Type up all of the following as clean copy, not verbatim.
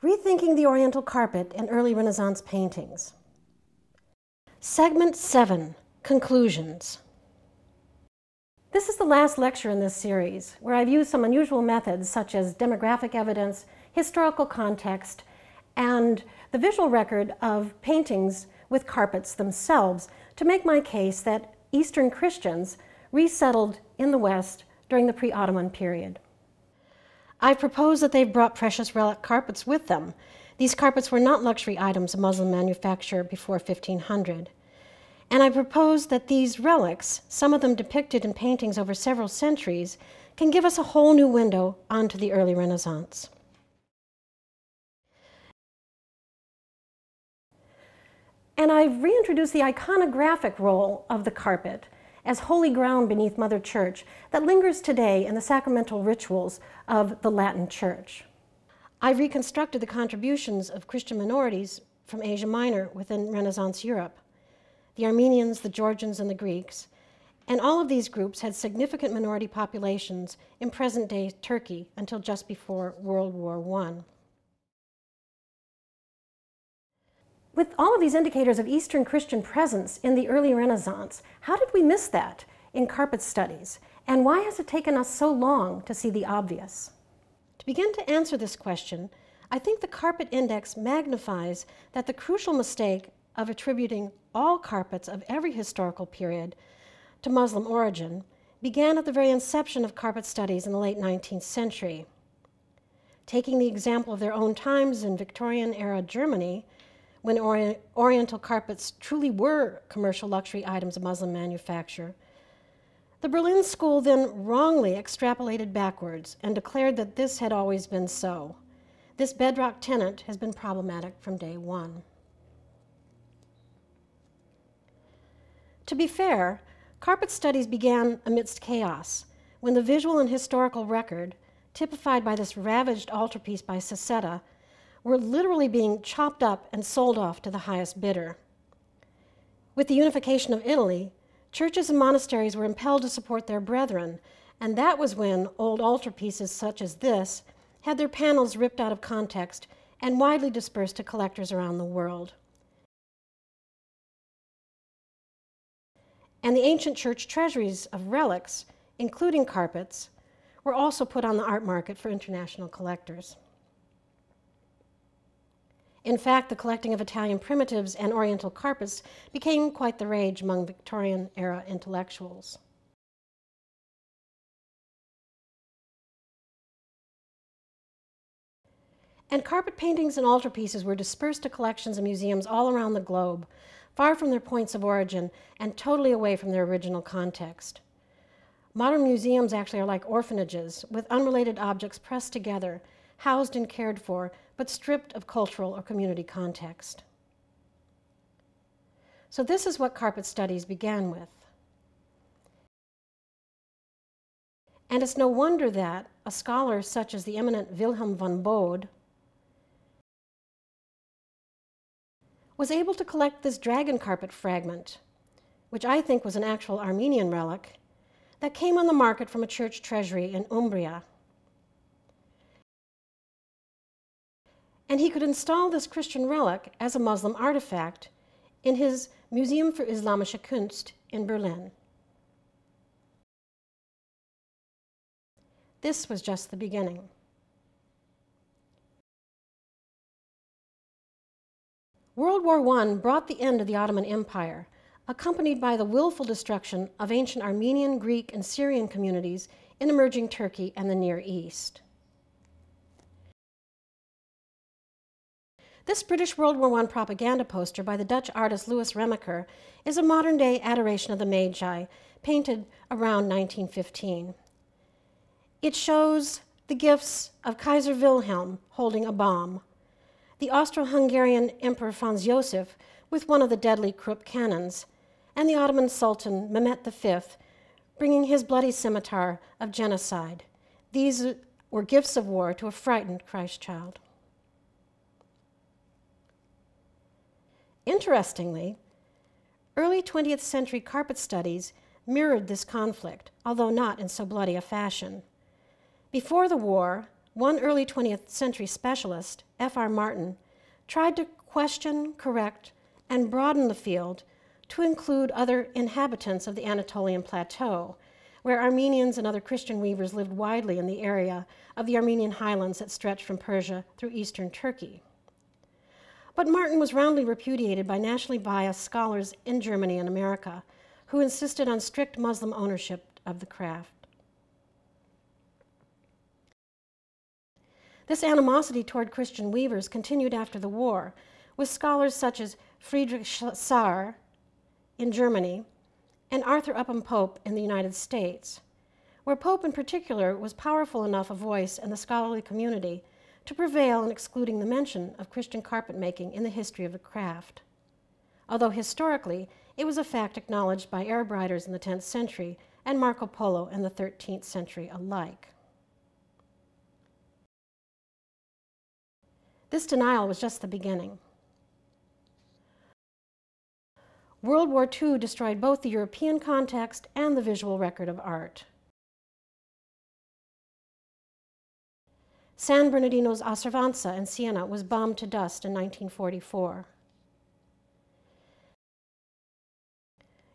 Rethinking the Oriental Carpet in Early Renaissance Paintings. Segment 7, Conclusions. This is the last lecture in this series, where I've used some unusual methods such as demographic evidence, historical context, and the visual record of paintings with carpets themselves to make my case that Eastern Christians resettled in the West during the pre-Ottoman period. I propose that they've brought precious relic carpets with them. These carpets were not luxury items of Muslim manufacture before 1500. And I propose that these relics, some of them depicted in paintings over several centuries, can give us a whole new window onto the early Renaissance. And I've reintroduced the iconographic role of the carpet as holy ground beneath Mother Church that lingers today in the sacramental rituals of the Latin Church. I've reconstructed the contributions of Christian minorities from Asia Minor within Renaissance Europe, the Armenians, the Georgians, and the Greeks, and all of these groups had significant minority populations in present-day Turkey until just before World War I. With all of these indicators of Eastern Christian presence in the early Renaissance, how did we miss that in carpet studies? And why has it taken us so long to see the obvious? To begin to answer this question, I think the Carpet Index magnifies that the crucial mistake of attributing all carpets of every historical period to Muslim origin began at the very inception of carpet studies in the late 19th century. Taking the example of their own times in Victorian-era Germany, when Oriental carpets truly were commercial luxury items of Muslim manufacture, the Berlin School then wrongly extrapolated backwards and declared that this had always been so. This bedrock tenet has been problematic from day one. To be fair, carpet studies began amidst chaos, when the visual and historical record, typified by this ravaged altarpiece by Sassetta, were literally being chopped up and sold off to the highest bidder. With the unification of Italy, churches and monasteries were impelled to support their brethren, and that was when old altarpieces such as this had their panels ripped out of context and widely dispersed to collectors around the world. And the ancient church treasuries of relics, including carpets, were also put on the art market for international collectors. In fact, the collecting of Italian primitives and Oriental carpets became quite the rage among Victorian-era intellectuals. And carpet paintings and altarpieces were dispersed to collections and museums all around the globe, far from their points of origin and totally away from their original context. Modern museums actually are like orphanages, with unrelated objects pressed together, housed and cared for, but stripped of cultural or community context. So this is what carpet studies began with. And it's no wonder that a scholar such as the eminent Wilhelm von Bode was able to collect this dragon carpet fragment, which I think was an actual Armenian relic, that came on the market from a church treasury in Umbria. And he could install this Christian relic as a Muslim artifact in his Museum für Islamische Kunst in Berlin. This was just the beginning. World War I brought the end of the Ottoman Empire, accompanied by the willful destruction of ancient Armenian, Greek, and Syrian communities in emerging Turkey and the Near East. This British World War I propaganda poster by the Dutch artist Louis Remacher is a modern-day adoration of the Magi, painted around 1915. It shows the gifts of Kaiser Wilhelm holding a bomb, the Austro-Hungarian Emperor Franz Joseph with one of the deadly Krupp cannons, and the Ottoman Sultan Mehmet V bringing his bloody scimitar of genocide. These were gifts of war to a frightened Christ child. Interestingly, early 20th century carpet studies mirrored this conflict, although not in so bloody a fashion. Before the war, one early 20th century specialist, F.R. Martin, tried to question, correct, and broaden the field to include other inhabitants of the Anatolian plateau, where Armenians and other Christian weavers lived widely in the area of the Armenian highlands that stretched from Persia through eastern Turkey. But Martin was roundly repudiated by nationally biased scholars in Germany and America, who insisted on strict Muslim ownership of the craft. This animosity toward Christian weavers continued after the war, with scholars such as Friedrich Saar in Germany and Arthur Upham Pope in the United States, where Pope in particular was powerful enough a voice in the scholarly community to prevail in excluding the mention of Christian carpet making in the history of the craft. Although historically, it was a fact acknowledged by Arab writers in the 10th century and Marco Polo in the 13th century alike. This denial was just the beginning. World War II destroyed both the European context and the visual record of art. San Bernardino's Osservanza in Siena was bombed to dust in 1944.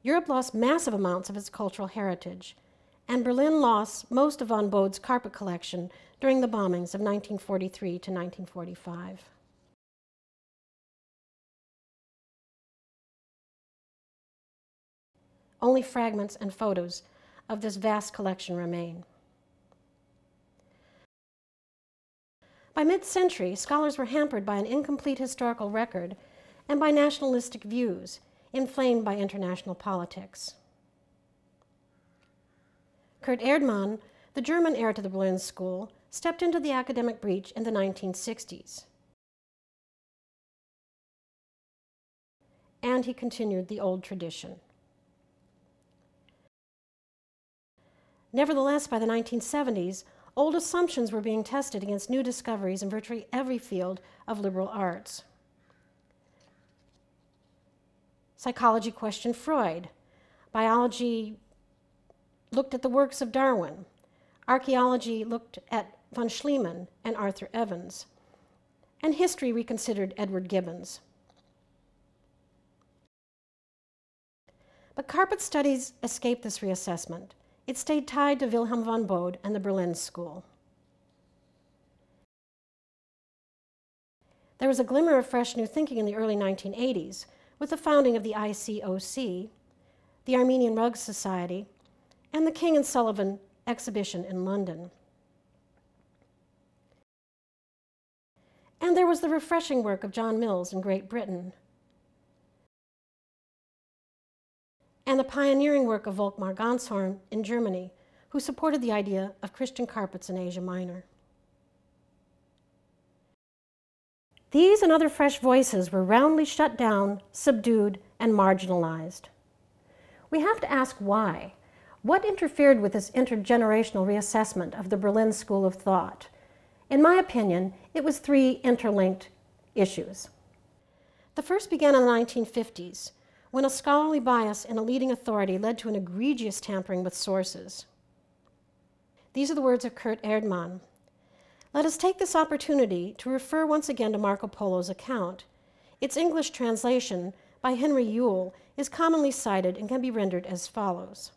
Europe lost massive amounts of its cultural heritage, and Berlin lost most of von Bode's carpet collection during the bombings of 1943 to 1945. Only fragments and photos of this vast collection remain. By mid-century, scholars were hampered by an incomplete historical record and by nationalistic views, inflamed by international politics. Kurt Erdmann, the German heir to the Berlin School, stepped into the academic breach in the 1960s. And he continued the old tradition. Nevertheless, by the 1970s, old assumptions were being tested against new discoveries in virtually every field of liberal arts. Psychology questioned Freud. Biology looked at the works of Darwin. Archaeology looked at von Schliemann and Arthur Evans. And history reconsidered Edward Gibbons. But carpet studies escaped this reassessment. It stayed tied to Wilhelm von Bode and the Berlin School. There was a glimmer of fresh new thinking in the early 1980s with the founding of the ICOC, the Armenian Rug Society, and the King and Sullivan exhibition in London. And there was the refreshing work of John Mills in Great Britain, and the pioneering work of Volkmar Ganshorn in Germany, who supported the idea of Christian carpets in Asia Minor. These and other fresh voices were roundly shut down, subdued, and marginalized. We have to ask why. What interfered with this intergenerational reassessment of the Berlin School of Thought? In my opinion, it was three interlinked issues. The first began in the 1950s, when a scholarly bias in a leading authority led to an egregious tampering with sources. These are the words of Kurt Erdmann. Let us take this opportunity to refer once again to Marco Polo's account. Its English translation by Henry Yule is commonly cited and can be rendered as follows.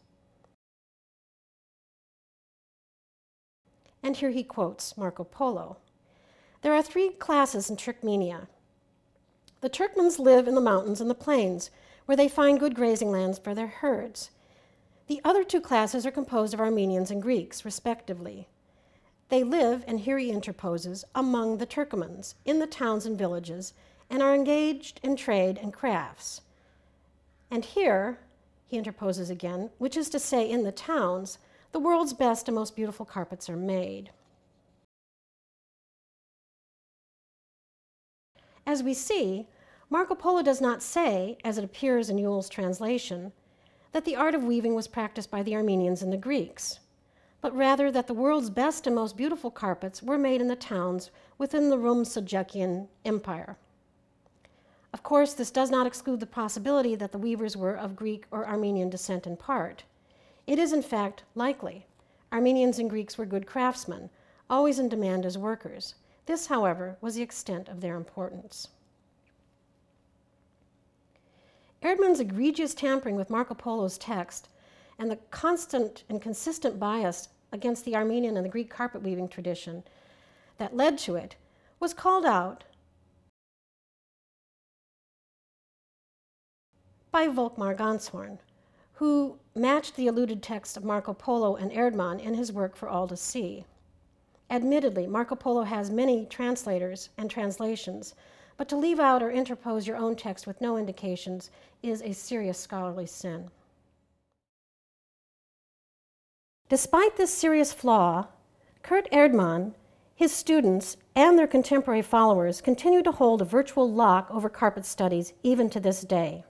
And here he quotes Marco Polo. There are three classes in Turkmenia. The Turkmens live in the mountains and the plains, where they find good grazing lands for their herds. The other two classes are composed of Armenians and Greeks, respectively. They live, and here he interposes, among the Turkomans, in the towns and villages, and are engaged in trade and crafts. And here, he interposes again, which is to say in the towns, the world's best and most beautiful carpets are made. As we see, Marco Polo does not say, as it appears in Yule's translation, that the art of weaving was practiced by the Armenians and the Greeks, but rather that the world's best and most beautiful carpets were made in the towns within the Rum-Seljukian Empire. Of course, this does not exclude the possibility that the weavers were of Greek or Armenian descent in part. It is, in fact, likely. Armenians and Greeks were good craftsmen, always in demand as workers. This, however, was the extent of their importance. Erdmann's egregious tampering with Marco Polo's text and the constant and consistent bias against the Armenian and the Greek carpet weaving tradition that led to it was called out by Volkmar Ganshorn, who matched the alluded text of Marco Polo and Erdmann in his work for all to see. Admittedly, Marco Polo has many translators and translations, but to leave out or interpose your own text with no indications is a serious scholarly sin. Despite this serious flaw, Kurt Erdmann, his students, and their contemporary followers continue to hold a virtual lock over carpet studies even to this day.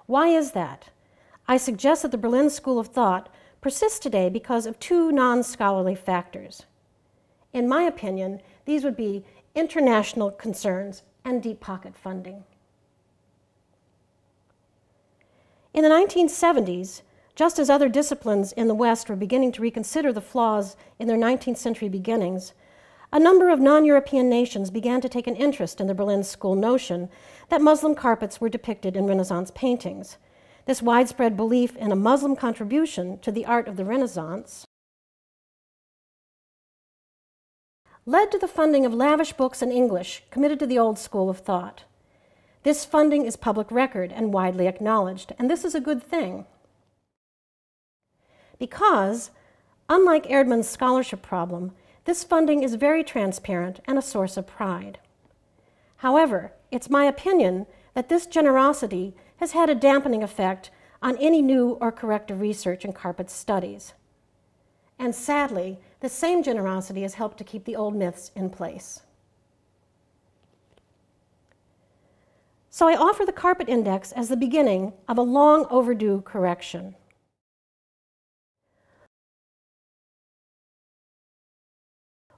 Why is that? I suggest that the Berlin School of Thought persists today because of two non-scholarly factors. In my opinion, these would be international concerns and deep pocket funding. In the 1970s, just as other disciplines in the West were beginning to reconsider the flaws in their 19th century beginnings, a number of non-European nations began to take an interest in the Berlin School notion that Muslim carpets were depicted in Renaissance paintings. This widespread belief in a Muslim contribution to the art of the Renaissance led to the funding of lavish books in English committed to the old school of thought. This funding is public record and widely acknowledged, and this is a good thing. Because, unlike Erdmann's scholarship problem, this funding is very transparent and a source of pride. However, it's my opinion that this generosity has had a dampening effect on any new or corrective research in carpet studies. And sadly, the same generosity has helped to keep the old myths in place. So I offer the Carpet Index as the beginning of a long overdue correction.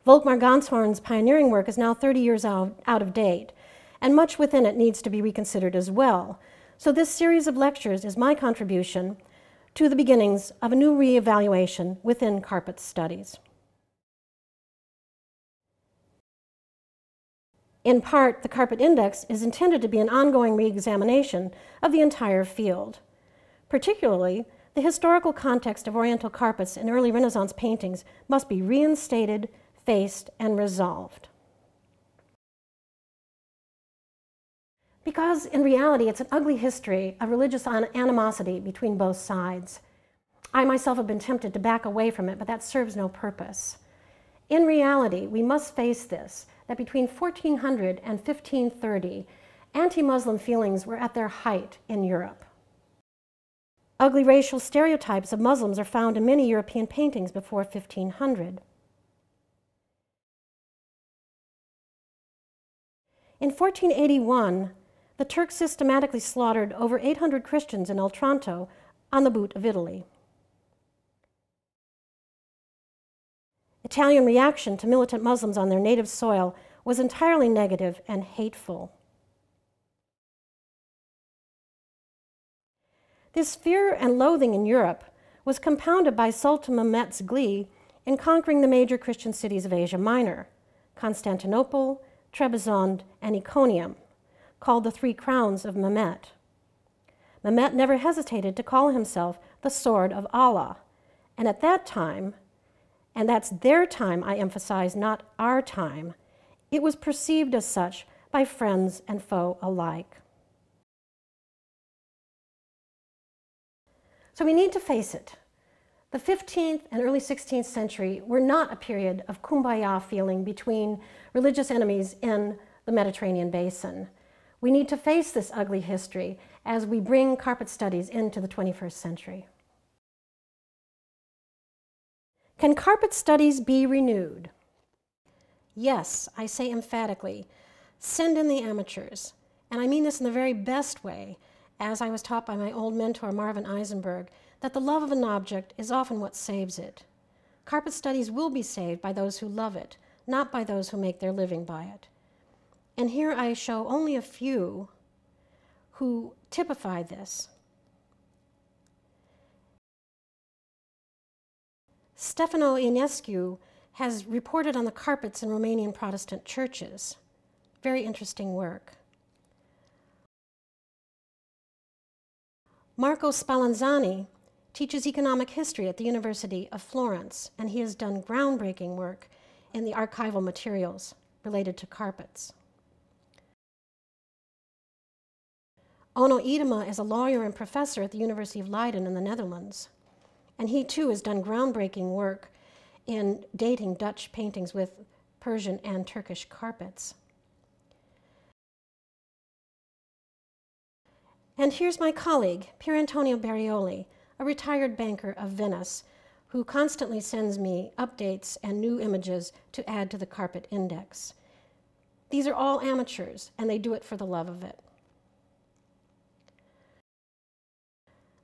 Volkmar Ganshorn's pioneering work is now 30 years out of date, and much within it needs to be reconsidered as well. So this series of lectures is my contribution to the beginnings of a new reevaluation within carpet studies. In part, the Carpet Index is intended to be an ongoing reexamination of the entire field. Particularly, the historical context of Oriental carpets in early Renaissance paintings must be reinstated, faced, and resolved. Because in reality, it's an ugly history of religious animosity between both sides. I myself have been tempted to back away from it, but that serves no purpose. In reality, we must face this, that between 1400 and 1530, anti-Muslim feelings were at their height in Europe. Ugly racial stereotypes of Muslims are found in many European paintings before 1500. In 1481, the Turks systematically slaughtered over 800 Christians in Otranto on the boot of Italy. Italian reaction to militant Muslims on their native soil was entirely negative and hateful. This fear and loathing in Europe was compounded by Sultan Mehmet's glee in conquering the major Christian cities of Asia Minor, Constantinople, Trebizond, and Iconium, called the Three Crowns of Mehmet. Mehmet never hesitated to call himself the Sword of Allah, and at that time, and that's their time, I emphasize, not our time, it was perceived as such by friends and foe alike. So we need to face it. The 15th and early 16th century were not a period of kumbaya feeling between religious enemies in the Mediterranean basin. We need to face this ugly history as we bring carpet studies into the 21st century. Can carpet studies be renewed? Yes, I say emphatically, send in the amateurs. And I mean this in the very best way, as I was taught by my old mentor Marvin Eisenberg, that the love of an object is often what saves it. Carpet studies will be saved by those who love it, not by those who make their living by it. And here I show only a few who typify this. Stefano Ionescu has reported on the carpets in Romanian Protestant churches. Very interesting work. Marco Spallanzani teaches economic history at the University of Florence, and he has done groundbreaking work in the archival materials related to carpets. Onno Idema is a lawyer and professor at the University of Leiden in the Netherlands, and he too has done groundbreaking work in dating Dutch paintings with Persian and Turkish carpets. And here's my colleague, Pier Antonio Barioli, a retired banker of Venice, who constantly sends me updates and new images to add to the carpet index. These are all amateurs, and they do it for the love of it.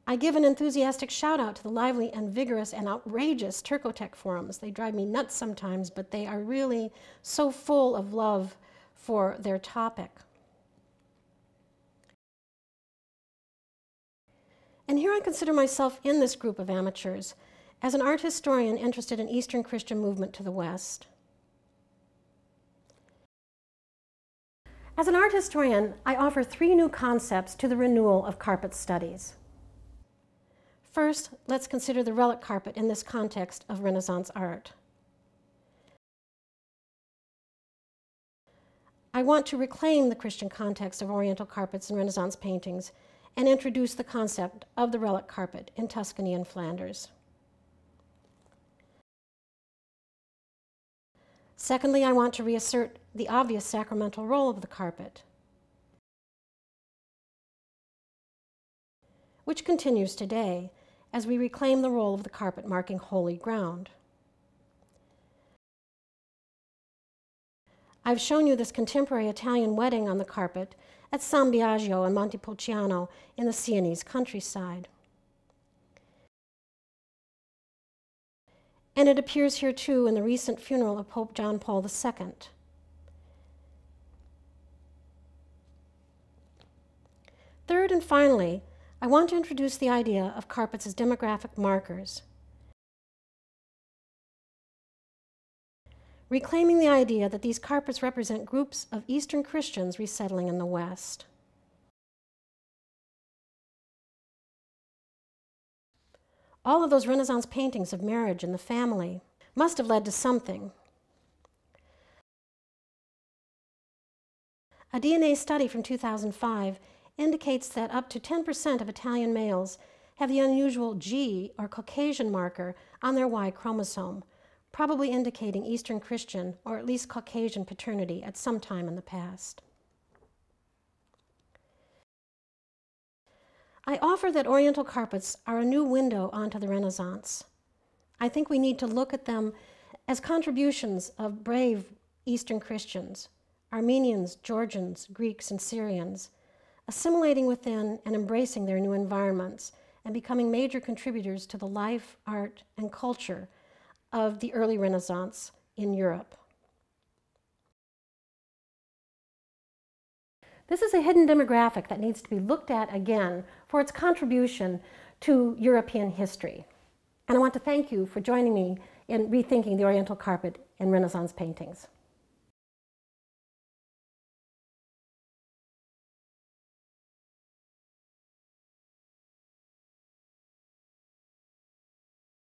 I give an enthusiastic shout out to the lively and vigorous and outrageous Turkotech forums. They drive me nuts sometimes, but they are really so full of love for their topic. And here I consider myself in this group of amateurs as an art historian interested in Eastern Christian movement to the West. As an art historian, I offer 3 new concepts to the renewal of carpet studies. First, let's consider the relic carpet in this context of Renaissance art. I want to reclaim the Christian context of Oriental carpets in Renaissance paintings and introduce the concept of the relic carpet in Tuscany and Flanders. Secondly, I want to reassert the obvious sacramental role of the carpet, which continues today as we reclaim the role of the carpet marking holy ground. I've shown you this contemporary Italian wedding on the carpet at San Biagio and Montepulciano in the Sienese countryside. And it appears here too in the recent funeral of Pope John Paul II. Third and finally, I want to introduce the idea of carpets as demographic markers, reclaiming the idea that these carpets represent groups of Eastern Christians resettling in the West. All of those Renaissance paintings of marriage and the family must have led to something. A DNA study from 2005 indicates that up to 10% of Italian males have the unusual G or Caucasian marker on their Y chromosome, probably indicating Eastern Christian or at least Caucasian paternity at some time in the past. I offer that Oriental carpets are a new window onto the Renaissance. I think we need to look at them as contributions of brave Eastern Christians, Armenians, Georgians, Greeks, and Syrians, assimilating within and embracing their new environments and becoming major contributors to the life, art, and culture of the early Renaissance in Europe. This is a hidden demographic that needs to be looked at again for its contribution to European history. And I want to thank you for joining me in rethinking the Oriental carpet in Renaissance paintings.